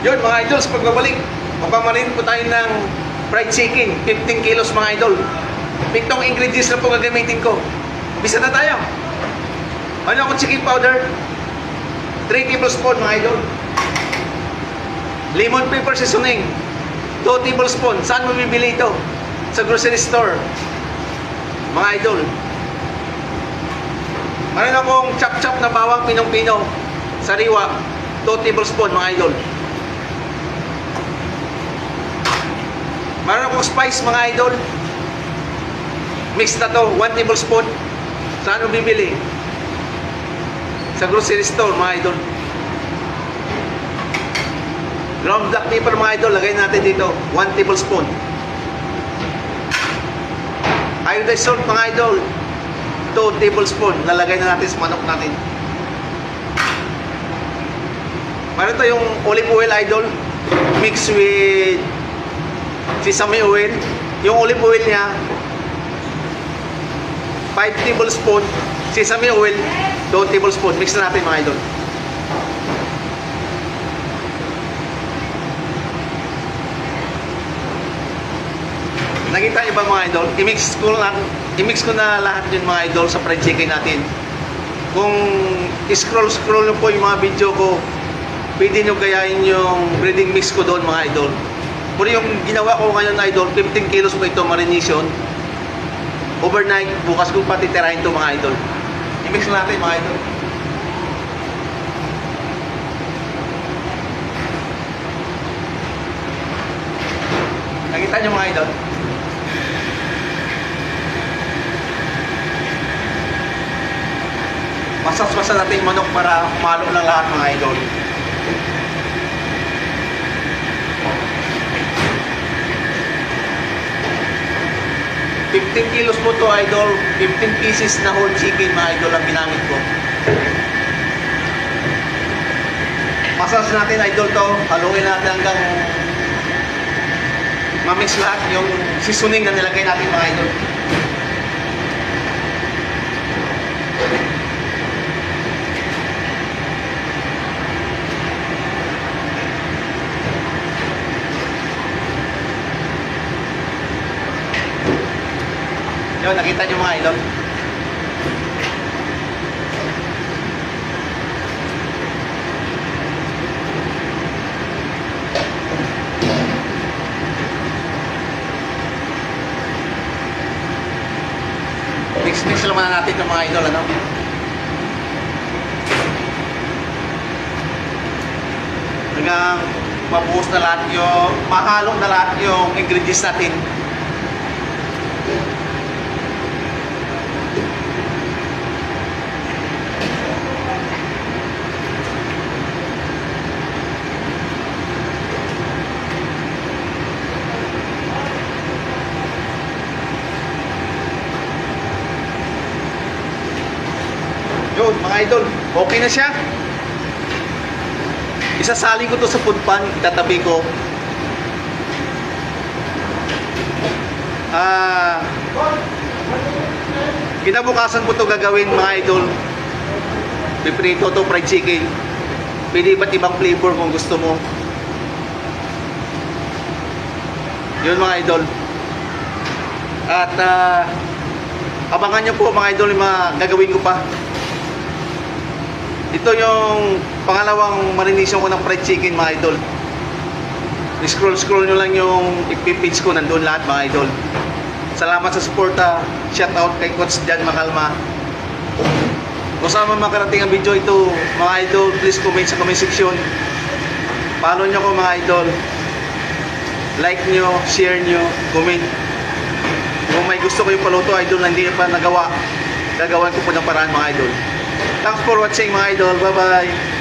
Yun mga idol, sa pagbabalik, magpamarin po tayo ng fried chicken, 15 kilos mga idol. Pitong ingredients na po gagamitin ko. Bisa na tayo. Ano ako chicken powder? 3 tablespoon mga idol. Lemon pepper seasoning, 2 tablespoon. Saan mo bibili ito? Sa grocery store mga idol. Meron akong chop-chop na bawang pinong-pino, sariwa, 2 tablespoon mga idol. Meron akong spice mga idol. Mix na to, 1 tablespoon. Saan mo bibili? Sa grocery store mga idol. Ground black pepper mga idol, lagay natin dito, 1 tablespoon. Iodized salt mga idol, 2 tablespoon. Lalagay na natin sa manok natin. Meron tayong olive oil idol, mix with sesame oil. Yung olive oil niya, 5 tablespoon. Sesame oil, 2 tablespoon. Mix na natin mga idol. Nakita niyo ba mga idol? I-mix ko na lahat yun mga idol sa fried chicken natin. Kung scroll nyo po yung mga video ko, pwede nyo gayahin yung breading mix ko doon mga idol. Pero yung ginawa ko ngayon idol, 15 kilos po ito marination. Overnight, bukas ko patitirahin ito mga idol. I-mix natin mga idol. Nakita nyo mga idol? Masas-masa natin yung manok para malo lang lahat mga idol. $15 kilos po to idol. 15 pieces na whole chicken mga idol ang ginamit ko. Masas natin idol to. Haluin natin hanggang mamix lahat yung seasoning na nilagay natin mga idol. Yun, nakita nyo mga idol. Mix lang muna natin yung mga idol, ano? Hanggang mabuhos na lahat yung, mahalong na lahat yung ingredients natin. Yun, mga idol, okay na siya. Isasalin ko to sa food pan, itatabi ko. Kinabukasan po to gagawin mga idol. Piprito to fried chicken. Pwede iba't ibang flavor kung gusto mo. Yun mga idol. At abangan nyo po mga idol yung mga gagawin ko pa. Ito yung pangalawang marination ko ng fried chicken mga idol. Scroll nyo lang yung ipipage ko, nandun lahat mga idol. Salamat sa suporta. Shout out kay Coach Jan Makalma. Kung saan man makarating ang video ito mga idol, please comment sa comment section. Follow nyo ko mga idol. Like nyo, share nyo, comment. Kung may gusto ko yung paluto idol na hindi pa nagawa, gagawan ko po ng paraan mga idol. Thanks for watching mga idol. Bye bye.